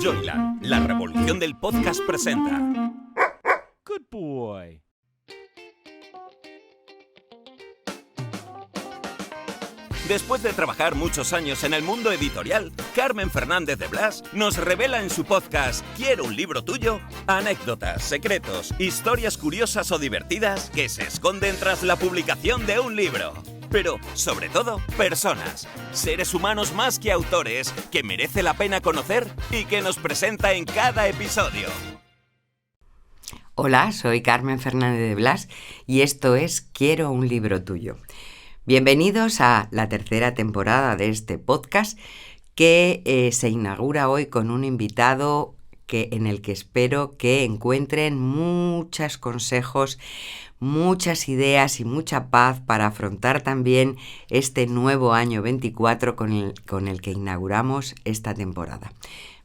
Joyland, la revolución del podcast presenta. Good boy. Después de trabajar muchos años en el mundo editorial, Carmen Fernández de Blas nos revela en su podcast ¿Quiero un libro tuyo? Anécdotas, secretos, historias curiosas o divertidas que se esconden tras la publicación de un libro. Pero, sobre todo, personas, seres humanos más que autores, que merece la pena conocer y que nos presenta en cada episodio. Hola, soy Carmen Fernández de Blas y esto es Quiero un libro tuyo. Bienvenidos a la tercera temporada de este podcast que se inaugura hoy con un invitado en el que espero que encuentren muchos consejos, muchas ideas y mucha paz para afrontar también este nuevo año 24 con el que inauguramos esta temporada.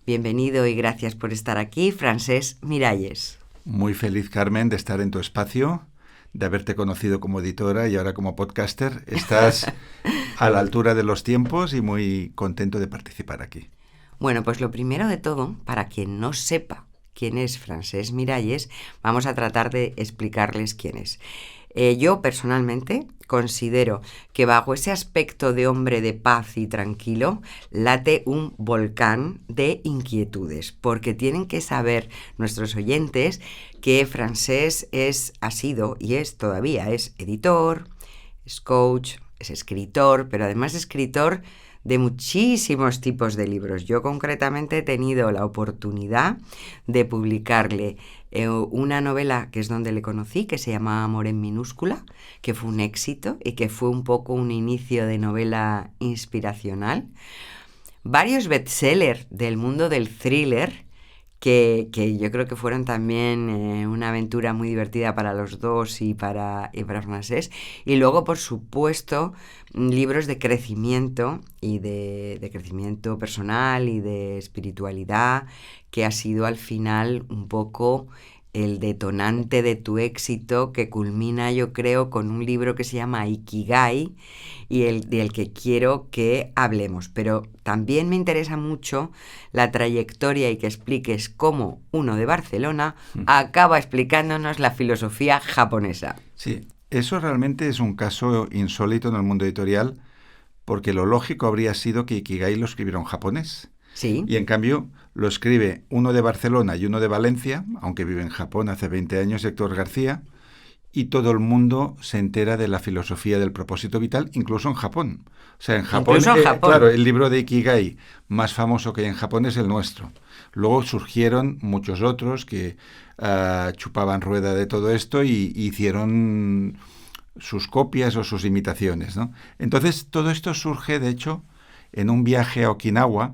Bienvenido y gracias por estar aquí, Francesc Miralles. Muy feliz, Carmen, de estar en tu espacio, de haberte conocido como editora y ahora como podcaster. Estás a la altura de los tiempos y muy contento de participar aquí. Bueno, pues lo primero de todo, para quien no sepa quién es Francesc Miralles, vamos a tratar de explicarles quién es. Yo personalmente considero que bajo ese aspecto de hombre de paz y tranquilo late un volcán de inquietudes, porque tienen que saber nuestros oyentes que Francesc ha sido y es todavía editor, es coach, es escritor, pero además escritor de muchísimos tipos de libros. Yo concretamente he tenido la oportunidad de publicarle una novela que es donde le conocí, que se llama Amor en minúscula, que fue un éxito y que fue un poco un inicio de novela inspiracional. Varios bestsellers del mundo del thriller, que yo creo que fueron también una aventura muy divertida para los dos y para Francesc. Y luego, por supuesto, libros de crecimiento y de crecimiento personal y de espiritualidad, que ha sido al final un poco el detonante de tu éxito, que culmina, yo creo, con un libro que se llama Ikigai y del que quiero que hablemos. Pero también me interesa mucho la trayectoria y que expliques cómo uno de Barcelona acaba explicándonos la filosofía japonesa. Sí, eso realmente es un caso insólito en el mundo editorial, porque lo lógico habría sido que Ikigai lo escribiera en japonés. Sí. Y en cambio lo escribe uno de Barcelona y uno de Valencia, aunque vive en Japón hace 20 años, Héctor García, y todo el mundo se entera de la filosofía del propósito vital, incluso en Japón. O sea, en Japón, claro, el libro de Ikigai más famoso que hay en Japón es el nuestro. Luego surgieron muchos otros que chupaban rueda de todo esto y hicieron sus copias o sus imitaciones, ¿no? Entonces, todo esto surge, de hecho, en un viaje a Okinawa,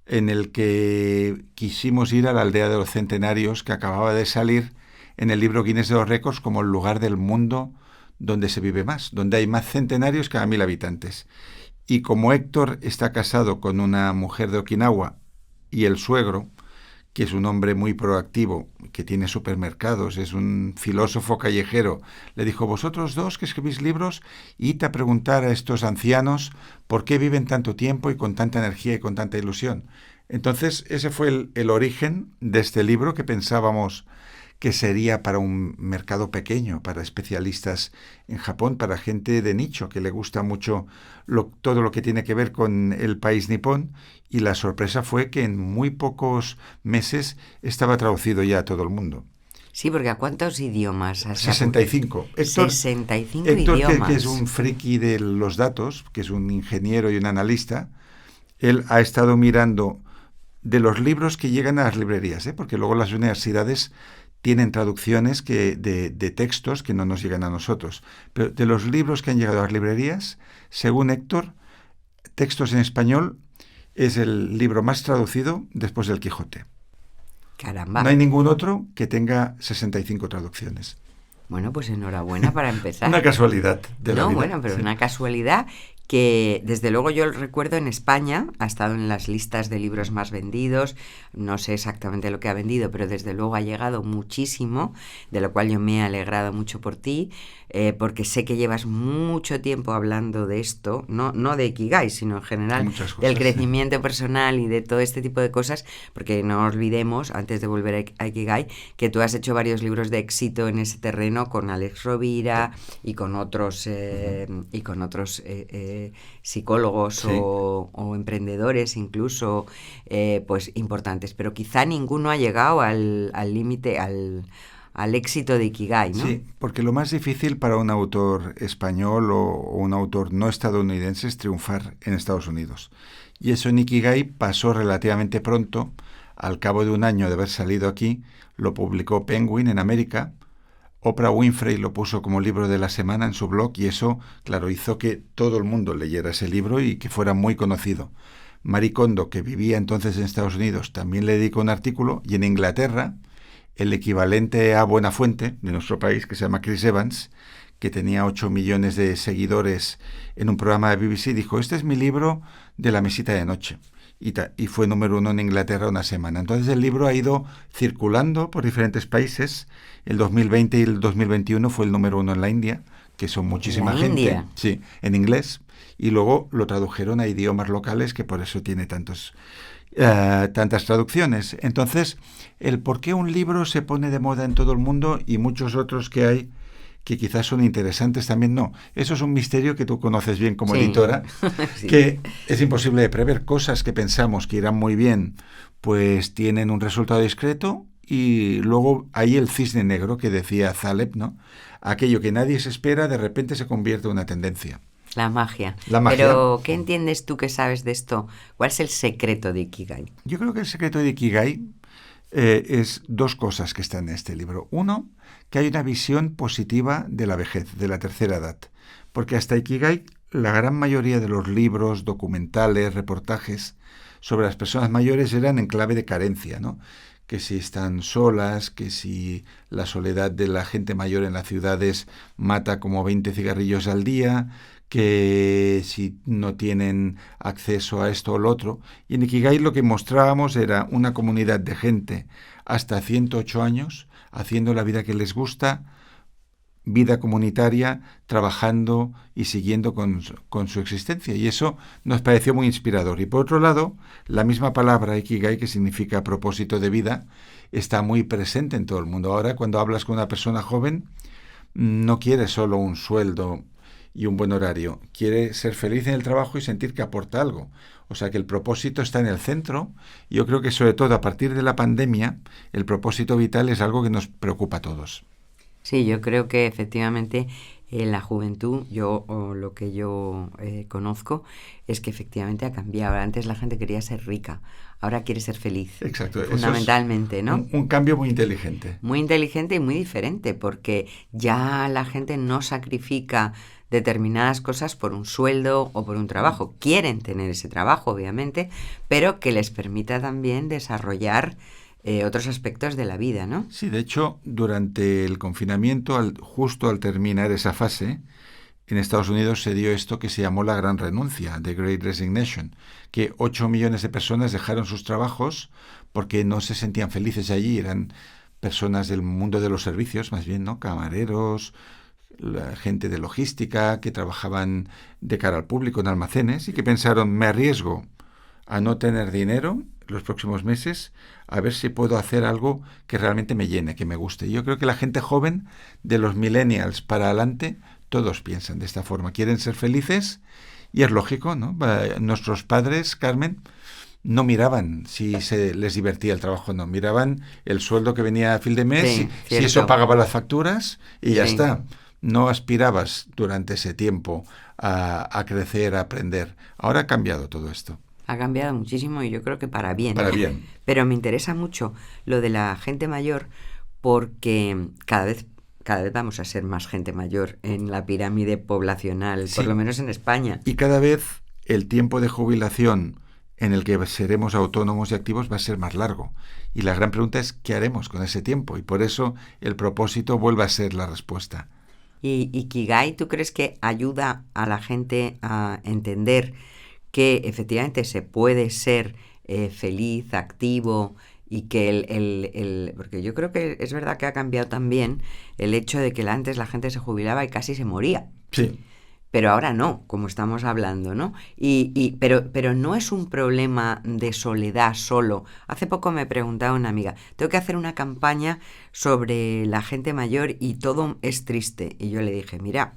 en el que quisimos ir a la aldea de los centenarios, que acababa de salir en el libro Guinness de los Récords como el lugar del mundo donde se vive más, donde hay más centenarios cada 1000 habitantes. Y como Héctor está casado con una mujer de Okinawa y el suegro, que es un hombre muy proactivo, que tiene supermercados, es un filósofo callejero, le dijo: vosotros dos que escribís libros, id a preguntar a estos ancianos por qué viven tanto tiempo y con tanta energía y con tanta ilusión. Entonces ese fue el origen de este libro, que pensábamos que sería para un mercado pequeño, para especialistas en Japón, para gente de nicho, que le gusta mucho todo lo que tiene que ver con el país nipón, y la sorpresa fue que en muy pocos meses estaba traducido ya a todo el mundo. Sí, porque ¿a cuántos idiomas has 65. Héctor, 65 Héctor, idiomas. Que es un friki de los datos, que es un ingeniero y un analista, él ha estado mirando de los libros que llegan a las librerías, porque luego las universidades tienen traducciones de textos que no nos llegan a nosotros. Pero de los libros que han llegado a las librerías, según Héctor, Textos en Español es el libro más traducido después del Quijote. Caramba. No hay ningún otro que tenga 65 traducciones. Bueno, pues enhorabuena para empezar. Una casualidad de la vida. Bueno, pero sí. Una casualidad que desde luego yo lo recuerdo en España, ha estado en las listas de libros más vendidos, no sé exactamente lo que ha vendido, pero desde luego ha llegado muchísimo, de lo cual yo me he alegrado mucho por ti, porque sé que llevas mucho tiempo hablando de esto, no de Ikigai, sino en general Muchas cosas, del crecimiento personal y de todo este tipo de cosas, porque no olvidemos, antes de volver a Ikigai, que tú has hecho varios libros de éxito en ese terreno con Alex Rovira y con otros psicólogos Sí. o emprendedores incluso, pues importantes, pero quizá ninguno ha llegado al límite, al éxito de Ikigai, ¿no? Sí, porque lo más difícil para un autor español o un autor no estadounidense es triunfar en Estados Unidos. Y eso en Ikigai pasó relativamente pronto. Al cabo de un año de haber salido aquí, lo publicó Penguin en América. Oprah Winfrey lo puso como libro de la semana en su blog y eso, claro, hizo que todo el mundo leyera ese libro y que fuera muy conocido. Marie Kondo, que vivía entonces en Estados Unidos, también le dedicó un artículo y en Inglaterra el equivalente a Buenafuente, de nuestro país, que se llama Chris Evans, que tenía 8 millones de seguidores en un programa de BBC, dijo, este es mi libro de la mesita de noche. Y fue número 1 en Inglaterra una semana. Entonces el libro ha ido circulando por diferentes países. El 2020 y el 2021 fue el número 1 en la India, que son muchísima gente. India. Sí, en inglés. Y luego lo tradujeron a idiomas locales, que por eso tiene tantas traducciones. Entonces, el por qué un libro se pone de moda en todo el mundo y muchos otros que hay que quizás son interesantes también no. Eso es un misterio que tú conoces bien como Sí. editora, Sí. que es imposible de prever. Cosas que pensamos que irán muy bien, pues tienen un resultado discreto y luego hay el cisne negro que decía Zaleb, ¿no? Aquello que nadie se espera de repente se convierte en una tendencia. La magia. La magia. Pero, ¿qué entiendes tú que sabes de esto? ¿Cuál es el secreto de Ikigai? Yo creo que el secreto de Ikigai es dos cosas que están en este libro. Uno, que hay una visión positiva de la vejez, de la tercera edad. Porque hasta Ikigai, la gran mayoría de los libros, documentales, reportajes sobre las personas mayores eran en clave de carencia, ¿no? Que si están solas, que si la soledad de la gente mayor en las ciudades mata como 20 cigarrillos al día, que si no tienen acceso a esto o lo otro. Y en Ikigai lo que mostrábamos era una comunidad de gente hasta 108 años, haciendo la vida que les gusta, vida comunitaria, trabajando y siguiendo con su existencia. Y eso nos pareció muy inspirador. Y por otro lado, la misma palabra Ikigai, que significa propósito de vida, está muy presente en todo el mundo. Ahora, cuando hablas con una persona joven, no quiere solo un sueldo y un buen horario, quiere ser feliz en el trabajo y sentir que aporta algo. O sea que el propósito está en el centro. Yo creo que sobre todo a partir de la pandemia, el propósito vital es algo que nos preocupa a todos. Sí, yo creo que efectivamente en la juventud, lo que yo conozco es que efectivamente ha cambiado. Antes la gente quería ser rica, ahora quiere ser feliz. Exacto. Fundamentalmente, eso es ¿no? un cambio muy inteligente. Muy inteligente y muy diferente, porque ya la gente no sacrifica determinadas cosas por un sueldo o por un trabajo. Quieren tener ese trabajo, obviamente, pero que les permita también desarrollar otros aspectos de la vida, ¿no? Sí, de hecho, durante el confinamiento, justo al terminar esa fase, en Estados Unidos se dio esto que se llamó la Gran Renuncia, The Great Resignation, que 8 millones de personas dejaron sus trabajos porque no se sentían felices allí. Eran personas del mundo de los servicios, más bien, ¿no? Camareros, la gente de logística, que trabajaban de cara al público en almacenes y que pensaron, me arriesgo a no tener dinero los próximos meses, a ver si puedo hacer algo que realmente me llene, que me guste. Yo creo que la gente joven, de los millennials para adelante, todos piensan de esta forma. Quieren ser felices y es lógico, ¿no? Nuestros padres, Carmen, no miraban si se les divertía el trabajo o no. Miraban el sueldo que venía a fin de mes, Sí, si cierto. eso pagaba las facturas y ya Sí. está. No aspirabas durante ese tiempo a crecer, a aprender. Ahora ha cambiado todo esto. Ha cambiado muchísimo y yo creo que para bien. Para bien. Pero me interesa mucho lo de la gente mayor porque cada vez vamos a ser más gente mayor en la pirámide poblacional, Sí. por lo menos en España. Y cada vez el tiempo de jubilación en el que seremos autónomos y activos va a ser más largo. Y la gran pregunta es, ¿qué haremos con ese tiempo? Y por eso el propósito vuelve a ser la respuesta. ¿Y Ikigai, tú crees que ayuda a la gente a entender que efectivamente se puede ser feliz, activo y que porque yo creo que es verdad que ha cambiado también el hecho de que antes la gente se jubilaba y casi se moría? Sí. Pero ahora no, como estamos hablando, ¿no? Pero no es un problema de soledad solo. Hace poco me preguntaba una amiga, tengo que hacer una campaña sobre la gente mayor y todo es triste. Y yo le dije, mira,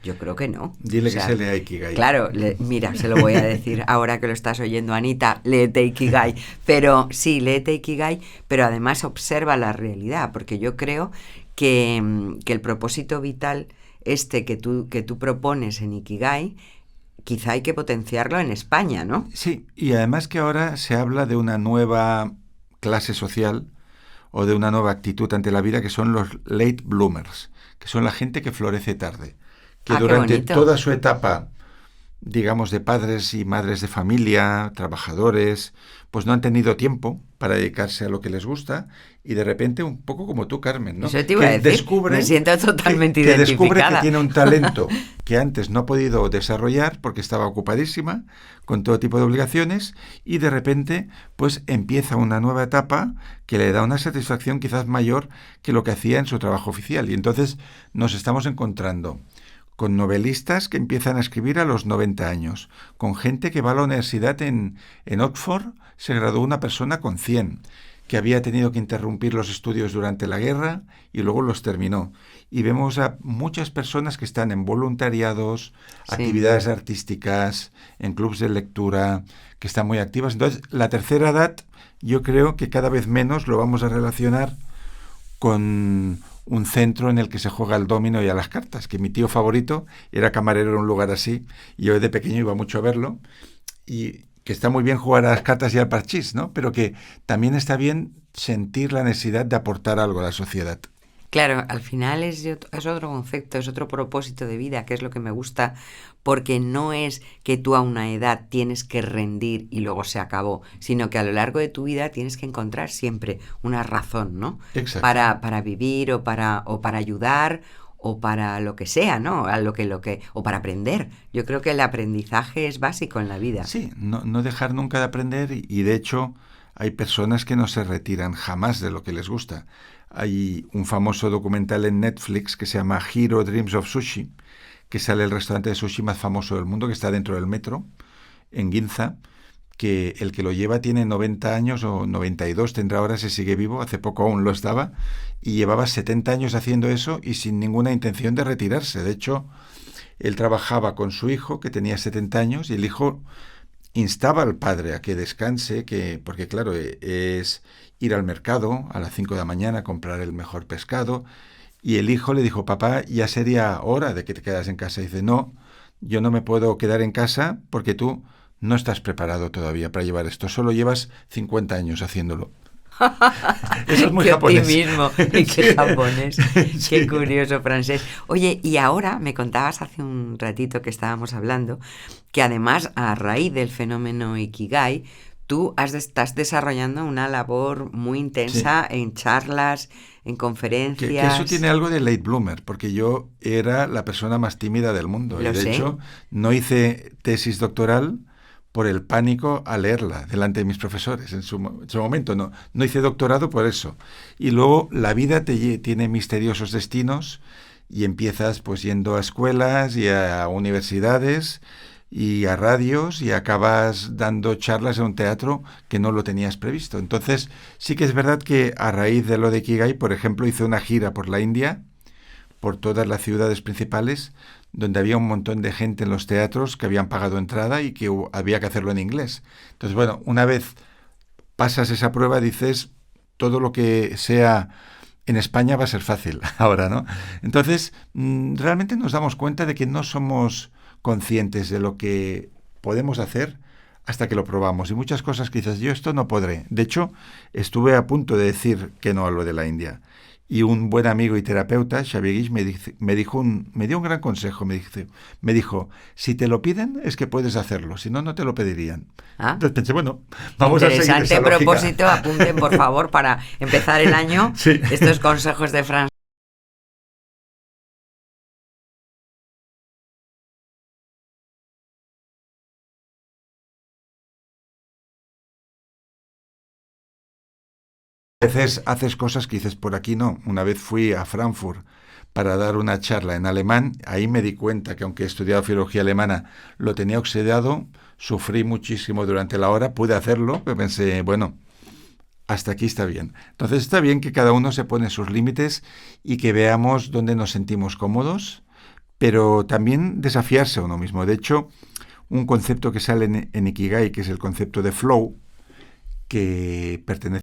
yo creo que no. Dile que se lea Ikigai. Claro, mira, se lo voy a decir ahora que lo estás oyendo, Anita, léete Ikigai. Pero sí, léete Ikigai, pero además observa la realidad, porque yo creo que el propósito vital que tú propones en Ikigai, quizá hay que potenciarlo en España, ¿no? Sí, y además que ahora se habla de una nueva clase social o de una nueva actitud ante la vida, que son los late bloomers, que son la gente que florece tarde, que durante toda su etapa, digamos, de padres y madres de familia, trabajadores, pues no han tenido tiempo para dedicarse a lo que les gusta, y de repente, un poco como tú, Carmen, ¿no? Eso te iba a decir, me siento totalmente identificada. Que descubre que tiene un talento que antes no ha podido desarrollar porque estaba ocupadísima con todo tipo de obligaciones, y de repente pues empieza una nueva etapa que le da una satisfacción quizás mayor que lo que hacía en su trabajo oficial. Y entonces nos estamos encontrando con novelistas que empiezan a escribir a los 90 años, con gente que va a la universidad en Oxford, se graduó una persona con 100, que había tenido que interrumpir los estudios durante la guerra y luego los terminó. Y vemos a muchas personas que están en voluntariados, sí, actividades artísticas, en clubes de lectura, que están muy activas. Entonces, la tercera edad, yo creo que cada vez menos lo vamos a relacionar con un centro en el que se juega al dominó y a las cartas, que mi tío favorito era camarero en un lugar así, y yo de pequeño iba mucho a verlo, y que está muy bien jugar a las cartas y al parchís, ¿no? Pero que también está bien sentir la necesidad de aportar algo a la sociedad. Claro, al final es otro concepto, es otro propósito de vida, que es lo que me gusta, porque no es que tú a una edad tienes que rendir y luego se acabó, sino que a lo largo de tu vida tienes que encontrar siempre una razón, ¿no? Exacto. Para vivir o para ayudar o para lo que sea, ¿no? O para aprender. Yo creo que el aprendizaje es básico en la vida. Sí, no dejar nunca de aprender, y de hecho hay personas que no se retiran jamás de lo que les gusta. Hay un famoso documental en Netflix que se llama Hero Dreams of Sushi, que sale el restaurante de sushi más famoso del mundo, que está dentro del metro, en Ginza, que el que lo lleva tiene 90 años o 92, tendrá ahora, si sigue vivo, hace poco aún lo estaba, y llevaba 70 años haciendo eso y sin ninguna intención de retirarse. De hecho, él trabajaba con su hijo, que tenía 70 años, y el hijo instaba al padre a que descanse, porque claro, es ir al mercado a las 5 de la mañana a comprar el mejor pescado, y el hijo le dijo, papá, ya sería hora de que te quedas en casa. Y dice, no, yo no me puedo quedar en casa porque tú no estás preparado todavía para llevar esto, solo llevas 50 años haciéndolo. Eso es muy japonés. Qué optimismo y qué Sí. japonés. Sí. Qué curioso, Francés. Oye, y ahora me contabas hace un ratito que estábamos hablando que además a raíz del fenómeno Ikigai tú estás desarrollando una labor muy intensa en charlas, en conferencias. Que eso tiene algo de late bloomer, porque yo era la persona más tímida del mundo. Lo y de sé. hecho, no hice tesis doctoral por el pánico a leerla delante de mis profesores. En su momento no hice doctorado por eso. Y luego la vida tiene misteriosos destinos y empiezas pues yendo a escuelas y a universidades y a radios y acabas dando charlas en un teatro que no lo tenías previsto. Entonces sí que es verdad que a raíz de lo de Ikigai, por ejemplo, hice una gira por la India, por todas las ciudades principales, donde había un montón de gente en los teatros que habían pagado entrada y que había que hacerlo en inglés. Entonces, bueno, una vez pasas esa prueba, dices, todo lo que sea en España va a ser fácil ahora, ¿no? Entonces, realmente nos damos cuenta de que no somos conscientes de lo que podemos hacer hasta que lo probamos. Y muchas cosas que dices, yo esto no podré. De hecho, estuve a punto de decir que no a lo de la India. Y un buen amigo y terapeuta, Xavier Guix, me dio un gran consejo. Me dijo, si te lo piden es que puedes hacerlo, si no, no te lo pedirían. Entonces pensé, bueno, vamos a seguir esa lógica. Interesante propósito, apunten por favor para empezar el año Sí. estos consejos de Fran. veces haces cosas que dices, por aquí no. Una vez fui a Frankfurt para dar una charla en alemán, ahí me di cuenta que aunque he estudiado filología alemana, lo tenía oxidado, sufrí muchísimo durante la hora, pude hacerlo, pero pensé, bueno, hasta aquí está bien. Entonces está bien que cada uno se pone sus límites y que veamos dónde nos sentimos cómodos, pero también desafiarse a uno mismo. De hecho, un concepto que sale en Ikigai, que es el concepto de flow, que pertenece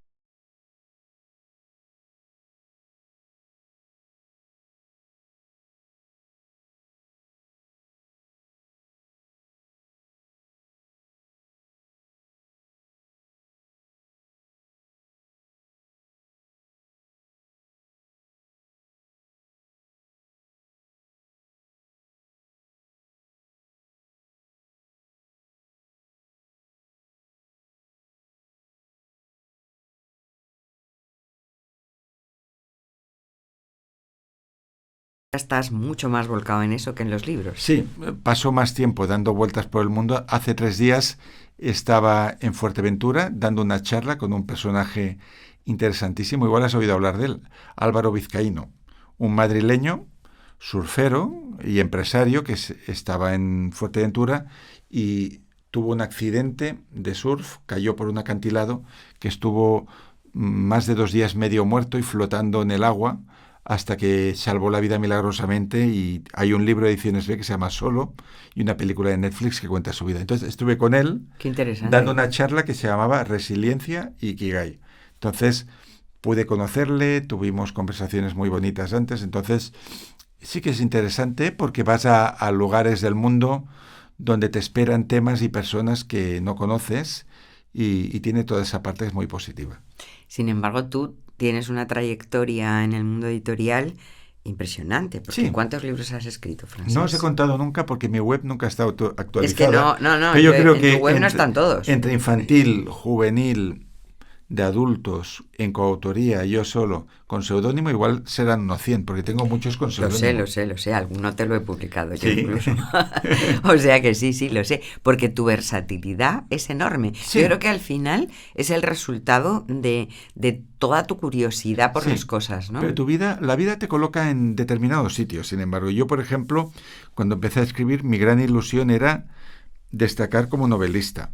Estás mucho más volcado en eso que en los libros. Sí, paso más tiempo dando vueltas por el mundo. Hace 3 días estaba en Fuerteventura dando una charla con un personaje interesantísimo. Igual has oído hablar de él, Álvaro Vizcaíno, un madrileño, surfero y empresario que estaba en Fuerteventura y tuvo un accidente de surf, cayó por un acantilado que estuvo más de 2 días medio muerto y flotando en el agua hasta que salvó la vida milagrosamente, y hay un libro de Ediciones B que se llama Solo y una película de Netflix que cuenta su vida. Entonces estuve con él Qué interesante. dando una charla que se llamaba Resiliencia y Ikigai. Entonces pude conocerle, tuvimos conversaciones muy bonitas antes, entonces sí que es interesante porque vas a lugares del mundo donde te esperan temas y personas que no conoces y tiene toda esa parte que es muy positiva. Sin embargo, tú tienes una trayectoria en el mundo editorial impresionante, porque Sí. ¿cuántos libros has escrito, Francés? No os he contado nunca porque mi web nunca está actualizada. Es que no, Pero yo creo en que tu web no están todos. entre infantil, juvenil, de adultos, en coautoría, yo solo, con seudónimo, igual serán unos 100, porque tengo muchos con seudónimo. Lo sé, alguno te lo he publicado yo Sí. incluso. O sea que sí, lo sé, porque tu versatilidad es enorme. Sí. Yo creo que al final es el resultado de toda tu curiosidad por Sí, las cosas, ¿no? Pero la vida te coloca en determinados sitios. Sin embargo, yo, por ejemplo, cuando empecé a escribir, mi gran ilusión era destacar como novelista.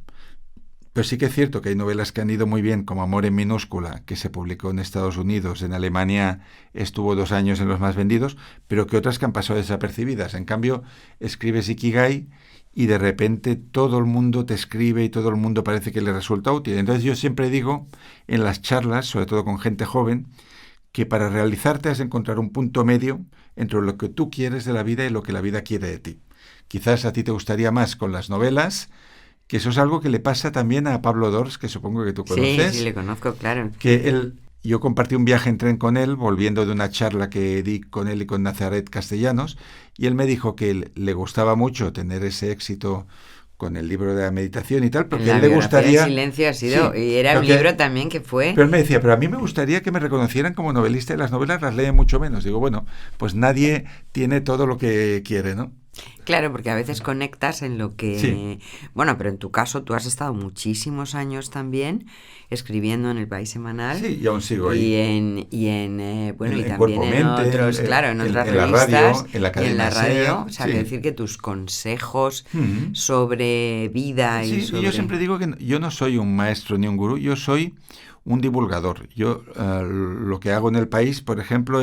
Pero sí que es cierto que hay novelas que han ido muy bien, como Amor en minúscula, que se publicó en Estados Unidos, en Alemania estuvo 2 años en los más vendidos, pero que otras que han pasado desapercibidas. En cambio, escribes Ikigai y de repente todo el mundo te escribe y todo el mundo parece que le resulta útil. Entonces yo siempre digo en las charlas, sobre todo con gente joven, que para realizarte has de encontrar un punto medio entre lo que tú quieres de la vida y lo que la vida quiere de ti. Quizás a ti te gustaría más con las novelas, que eso es algo que le pasa también a Pablo Dors, que supongo que tú conoces. Sí, le conozco, claro. Que yo compartí un viaje en tren con él, volviendo de una charla que di con él y con Nazaret Castellanos, y él me dijo que le gustaba mucho tener ese éxito con el libro de la meditación y tal, porque La a él le biografía gustaría... del silencio ha sido, Sí, y era un porque- libro también que fue... Pero él me decía, pero a mí me gustaría que me reconocieran como novelista y las novelas las leen mucho menos. Digo, bueno, pues nadie tiene todo lo que quiere, ¿no? Claro, porque a veces conectas en lo que... Sí. Bueno, pero en tu caso tú has estado muchísimos años también escribiendo en El País Semanal. Sí, y aún sigo ahí. Bueno, En y también Cuerpo en Mente, otros, claro, en otras en la revistas. radio, en la y en cadena la radio. SER, O sea, sí. quiero decir que tus consejos Mm. sobre vida y Sí, sobre... y yo siempre digo que yo no soy un maestro ni un gurú, yo soy un divulgador. Yo lo que hago en El País, por ejemplo,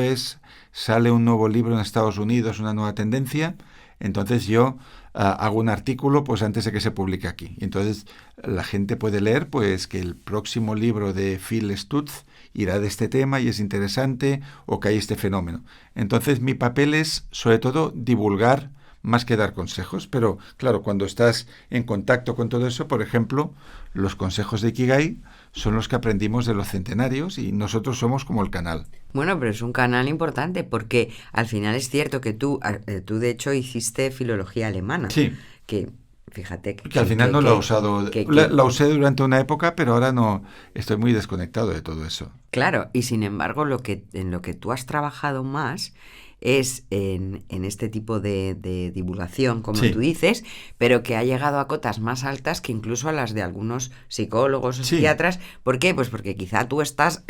sale un nuevo libro en Estados Unidos, una nueva tendencia, entonces yo hago un artículo pues antes de que se publique aquí. Y entonces la gente puede leer pues que el próximo libro de Phil Stutz irá de este tema y es interesante, o que hay este fenómeno. Entonces mi papel es sobre todo divulgar más que dar consejos, pero claro, cuando estás en contacto con todo eso, por ejemplo, los consejos de Ikigai son los que aprendimos de los centenarios y nosotros somos como el canal. Bueno, pero es un canal importante porque al final es cierto que tú de hecho hiciste filología alemana. Sí. Que fíjate Que al final no la he usado. que- La usé durante una época, pero ahora no, estoy muy desconectado de todo eso. Claro, y sin embargo en lo que tú has trabajado más es en este tipo de divulgación, como Sí. tú dices, pero que ha llegado a cotas más altas que incluso a las de algunos psicólogos o Sí. psiquiatras. ¿Por qué? Pues porque quizá tú estás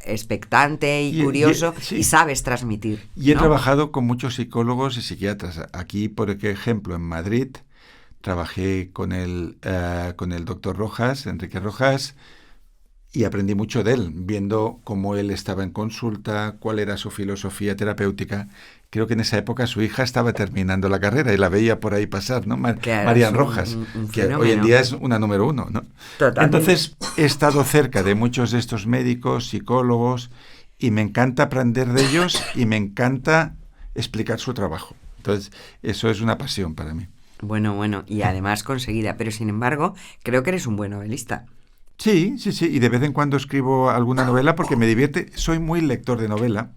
expectante y Y- curioso sí. y sabes transmitir. Y he ¿no? trabajado con muchos psicólogos y psiquiatras. Aquí, por ejemplo, en Madrid, trabajé con el doctor Rojas, Enrique Rojas, y aprendí mucho de él, viendo cómo él estaba en consulta, cuál era su filosofía terapéutica. Creo que en esa época su hija estaba terminando la carrera y la veía por ahí pasar, ¿no? Claro, Marian es Rojas, un que hoy en fenómeno. día es una número uno, ¿no? Totalmente. Entonces, he estado cerca de muchos de estos médicos, psicólogos, y me encanta aprender de ellos y me encanta explicar su trabajo. Entonces, eso es una pasión para mí. Bueno, y además conseguida. Pero sin embargo, creo que eres un buen novelista. Sí, y de vez en cuando escribo alguna novela porque me divierte. Soy muy lector de novela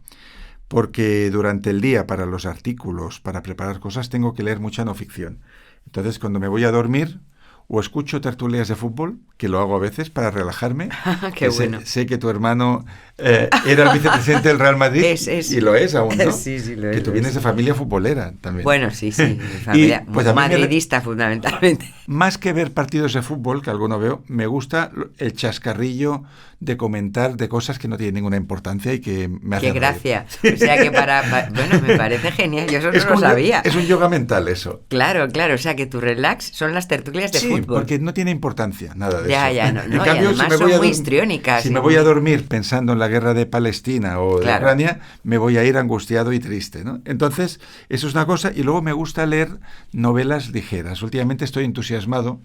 porque durante el día, para los artículos, para preparar cosas, tengo que leer mucha no ficción. Entonces, cuando me voy a dormir, o escucho tertulias de fútbol, que lo hago a veces para relajarme. Qué que bueno. Sé que tu hermano era el vicepresidente del Real Madrid Es. y lo es aún, ¿no? Sí, lo que es. tú vienes de familia futbolera también. Bueno, sí, mi familia pues a mí madridista fundamentalmente. Más que ver partidos de fútbol, que alguno veo, me gusta el chascarrillo de comentar de cosas que no tienen ninguna importancia y que me hacen Qué gracia. reír. O sea que bueno, me parece genial. Yo eso no lo como sabía. Es un yoga mental eso. Claro. O sea que tu relax son las tertulias de Sí, fútbol. porque no tiene importancia nada de Ya, eso. no, En y cambio, además me son voy a muy dormir- histriónicas. Si y me voy muy- a dormir pensando en la guerra de Palestina o de Claro. Ucrania, me voy a ir angustiado y triste, ¿no? Entonces, eso es una cosa. Y luego me gusta leer novelas ligeras. Últimamente estoy entusiasmado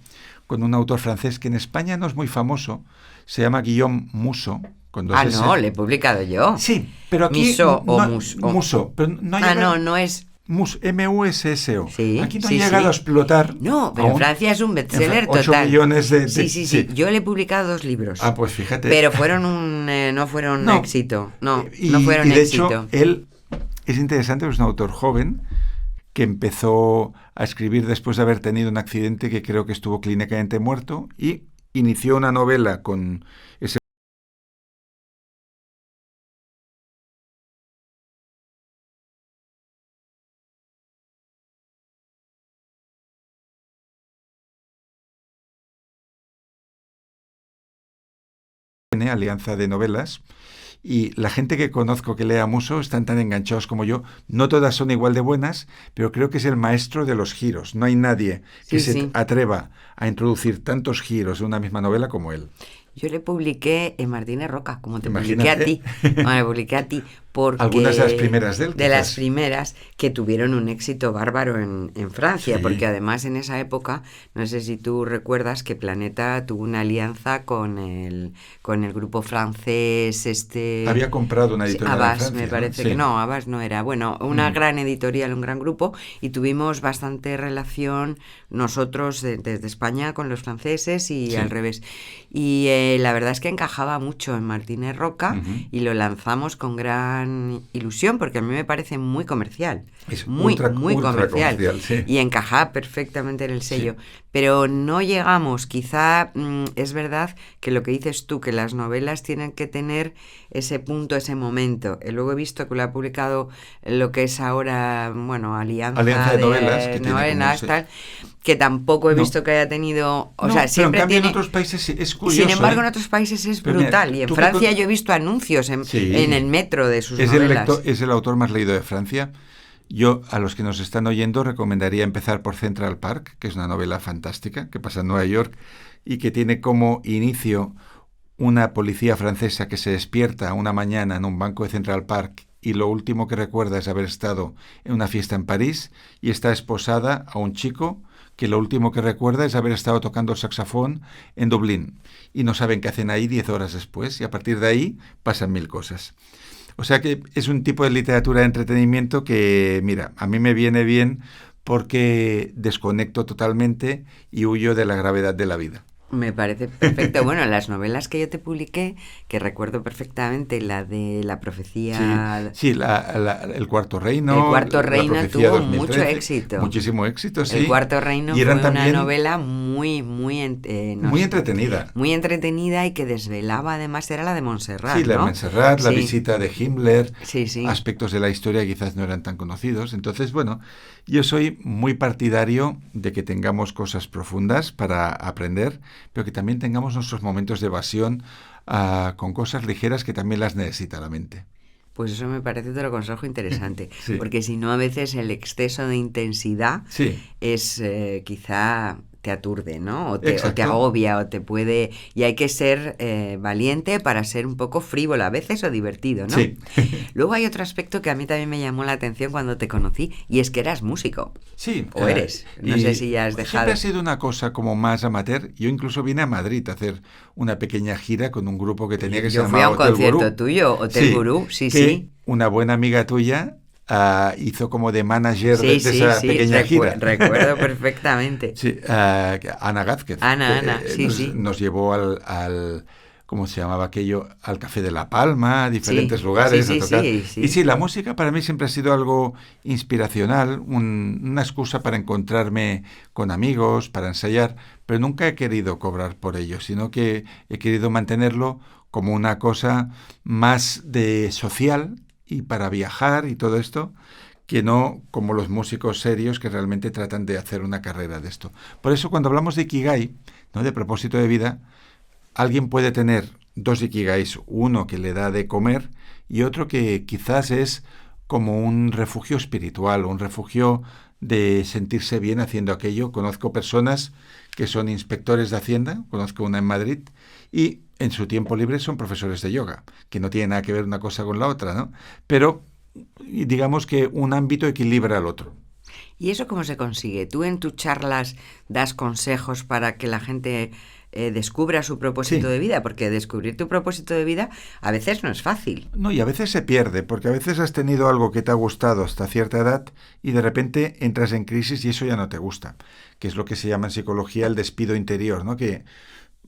con un autor francés que en España no es muy famoso. Se llama Guillaume Musso. Con dos S. No, le he publicado yo. Sí, pero aquí... Miso o Musso. Musso. Pero no ha llegado- No es... Musso. Sí, Aquí no sí, ha llegado sí. a explotar. No, pero en aún. Francia es un bestseller 8 total. millones de... Sí. Yo le he publicado 2 libros. Ah, pues fíjate. Pero no fueron No. éxito. No Y fueron de éxito. hecho, él es interesante, es un autor joven que empezó a escribir después de haber tenido un accidente que creo que estuvo clínicamente muerto y inició una novela con ese alianza de novelas. Y la gente que conozco que lee a Musso están tan enganchados como yo. No todas son igual de buenas, pero creo que es el maestro de los giros. No hay nadie que se atreva a introducir tantos giros en una misma novela como él. Yo le publiqué en Martínez Roca, como te Imagínate. publiqué a ti. No, le publiqué a ti porque... Algunas de las primeras de él, De quizás. las primeras que tuvieron un éxito bárbaro en Francia, Sí. porque además en esa época, no sé si tú recuerdas que Planeta tuvo una alianza con el grupo francés Había comprado una editorial en Havas, Francia, me parece ¿no? que Sí. no, Havas no era. Bueno, una gran editorial, un gran grupo, y tuvimos bastante relación nosotros desde España con los franceses y Sí. al revés. Y la verdad es que encajaba mucho en Martínez Roca y lo lanzamos con gran ilusión porque a mí me parece muy comercial. Es muy ultra comercial. sí. Y encajaba perfectamente en el sello. Pero no llegamos, quizá es verdad que lo que dices tú, que las novelas tienen que tener ese punto, ese momento. Luego he visto que lo ha publicado lo que es ahora, bueno, Alianza de Novelas, que tiene novelas, como tal, que tampoco he No. visto que haya tenido, No, sea, pero siempre en cambio tiene... en otros países es curioso. Sin embargo, en ¿eh? otros países es Pero mira, brutal. Y en tú que Francia con- yo he visto anuncios Sí. en el metro de sus Es novelas. es el autor más leído de Francia. Yo, a los que nos están oyendo, recomendaría empezar por Central Park, que es una novela fantástica, que pasa en Nueva York y que tiene como inicio una policía francesa que se despierta una mañana en un banco de Central Park y lo último que recuerda es haber estado en una fiesta en París y está esposada a un chico que lo último que recuerda es haber estado tocando el saxofón en Dublín y no saben qué hacen ahí 10 horas después y a partir de ahí pasan 1000 cosas. O sea que es un tipo de literatura de entretenimiento que, mira, a mí me viene bien porque desconecto totalmente y huyo de la gravedad de la vida. Me parece perfecto. Bueno, las novelas que yo te publiqué, que recuerdo perfectamente, la de La profecía... Sí, El Cuarto Reino. El Cuarto Reino La profecía tuvo 2013, mucho éxito. Muchísimo éxito, sí. El Cuarto Reino y eran fue una también novela muy entretenida. Muy entretenida y que desvelaba, además, era la de Montserrat, Sí, la de ¿no? Montserrat, la Sí. visita de Himmler, Sí, sí. aspectos de la historia que quizás no eran tan conocidos. Entonces, bueno, yo soy muy partidario de que tengamos cosas profundas para aprender, pero que también tengamos nuestros momentos de evasión con cosas ligeras que también las necesita la mente. Pues eso me parece, te lo consejo, interesante, Sí. porque si no, a veces el exceso de intensidad Sí. es quizá te aturde, ¿no? O te Exacto. agobia, o te puede... Y hay que ser valiente para ser un poco frívola a veces, o divertido, ¿no? Sí. Luego hay otro aspecto que a mí también me llamó la atención cuando te conocí, y es que eras músico. Sí. O eres. No sé si ya has dejado. Siempre ha sido una cosa como más amateur. Yo incluso vine a Madrid a hacer una pequeña gira con un grupo que tenía que se Yo fui llamaba a un Hotel concierto Gurú. tuyo, Hotel Gurú, sí, que sí. Una buena amiga tuya hizo como de manager Sí, de sí, esa sí, pequeña gira. recuerdo perfectamente. Sí, Ana Gázquez. Ana, sí, sí. Nos llevó al ¿cómo se llamaba aquello? Al Café de La Palma, a diferentes Sí, lugares sí, a tocar. sí. Y sí, la música para mí siempre ha sido algo inspiracional, una excusa para encontrarme con amigos, para ensayar, pero nunca he querido cobrar por ello, sino que he querido mantenerlo como una cosa más de social y para viajar y todo esto, que no como los músicos serios que realmente tratan de hacer una carrera de esto. Por eso cuando hablamos de Ikigai, ¿no?, de propósito de vida, alguien puede tener dos Ikigais, uno que le da de comer y otro que quizás es como un refugio espiritual, un refugio de sentirse bien haciendo aquello. Conozco personas que son inspectores de Hacienda, conozco una en Madrid, y en su tiempo libre son profesores de yoga, que no tiene nada que ver una cosa con la otra, ¿no? Pero digamos que un ámbito equilibra al otro. ¿Y eso cómo se consigue? ¿Tú en tus charlas das consejos para que la gente descubra su propósito Sí. de vida? Porque descubrir tu propósito de vida a veces no es fácil. No, y a veces se pierde, porque a veces has tenido algo que te ha gustado hasta cierta edad y de repente entras en crisis y eso ya no te gusta, que es lo que se llama en psicología el despido interior, ¿no? Que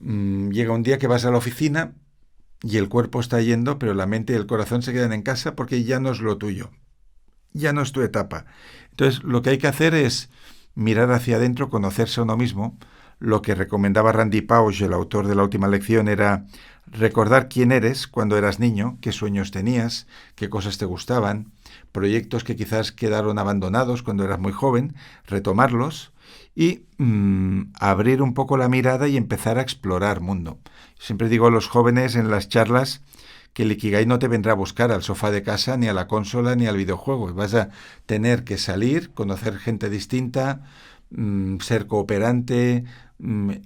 llega un día que vas a la oficina y el cuerpo está yendo, pero la mente y el corazón se quedan en casa porque ya no es lo tuyo, ya no es tu etapa. Entonces, lo que hay que hacer es mirar hacia adentro, conocerse a uno mismo. Lo que recomendaba Randy Pausch, el autor de La Última Lección, era recordar quién eres cuando eras niño, qué sueños tenías, qué cosas te gustaban, proyectos que quizás quedaron abandonados cuando eras muy joven, retomarlos y abrir un poco la mirada y empezar a explorar mundo. Siempre digo a los jóvenes en las charlas que el Ikigai no te vendrá a buscar al sofá de casa, ni a la consola, ni al videojuego. Vas a tener que salir, conocer gente distinta, ser cooperante,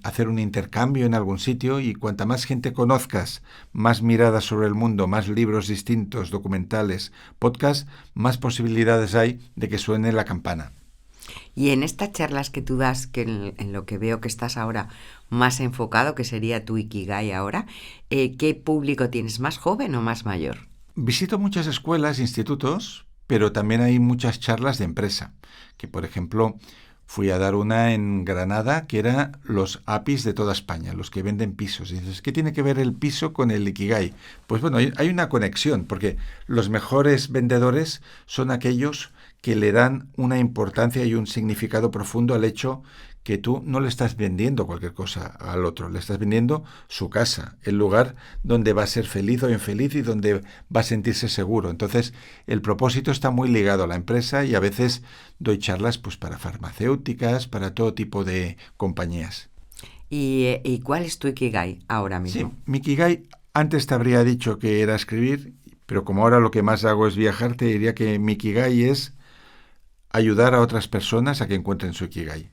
hacer un intercambio en algún sitio, y cuanta más gente conozcas, más miradas sobre el mundo, más libros distintos, documentales, podcasts, más posibilidades hay de que suene la campana. Y en estas charlas que tú das, que en lo que veo que estás ahora más enfocado, que sería tu Ikigai ahora, ¿qué público tienes? ¿Más joven o más mayor? Visito muchas escuelas, institutos, pero también hay muchas charlas de empresa, que por ejemplo fui a dar una en Granada que era los APIs de toda España, los que venden pisos. Y dices, ¿qué tiene que ver el piso con el Ikigai? Pues bueno, hay una conexión, porque los mejores vendedores son aquellos que le dan una importancia y un significado profundo al hecho que tú no le estás vendiendo cualquier cosa al otro, le estás vendiendo su casa, el lugar donde va a ser feliz o infeliz y donde va a sentirse seguro. Entonces, el propósito está muy ligado a la empresa y a veces doy charlas pues para farmacéuticas, para todo tipo de compañías. ¿Y cuál es tu Ikigai ahora mismo? Sí, mi Ikigai, antes te habría dicho que era escribir, pero como ahora lo que más hago es viajar, te diría que mi Ikigai es ayudar a otras personas a que encuentren su Ikigai,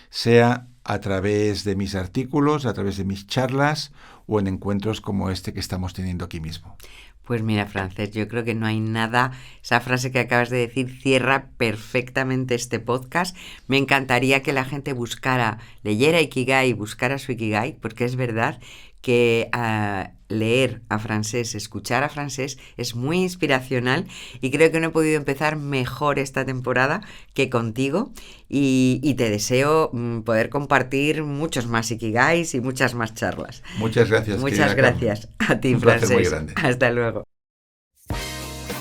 sea a través de mis artículos, a través de mis charlas o en encuentros como este que estamos teniendo aquí mismo. Pues mira, Francesc, yo creo que no hay nada, esa frase que acabas de decir cierra perfectamente este podcast. Me encantaría que la gente leyera Ikigai, buscara su Ikigai, porque es verdad que leer a Francés, escuchar a Francés, es muy inspiracional y creo que no he podido empezar mejor esta temporada que contigo y te deseo poder compartir muchos más Ikigais y muchas más charlas. Muchas gracias. Muchas gracias a ti, Un placer Francés. muy grande. Hasta luego.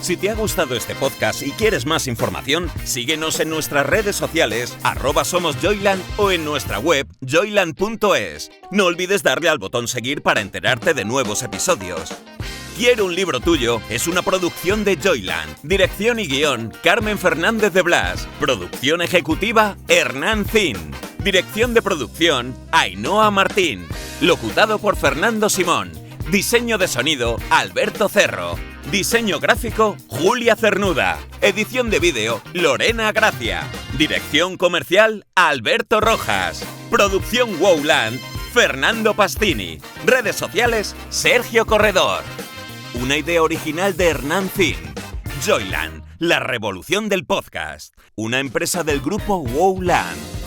Si te ha gustado este podcast y quieres más información, síguenos en nuestras redes sociales @somosjoyland o en nuestra web joyland.es. No olvides darle al botón seguir para enterarte de nuevos episodios. Quiero un libro tuyo es una producción de Joyland. Dirección y guión, Carmen Fernández de Blas. Producción ejecutiva, Hernán Zin. Dirección de producción, Ainhoa Martín. Locutado por Fernando Simón. Diseño de sonido, Alberto Cerro. Diseño gráfico, Julia Cernuda. Edición de vídeo, Lorena Gracia. Dirección comercial, Alberto Rojas. Producción Wowland, Fernando Pastini. Redes sociales, Sergio Corredor. Una idea original de Hernán Zin. Joyland, la revolución del podcast. Una empresa del grupo Wowland.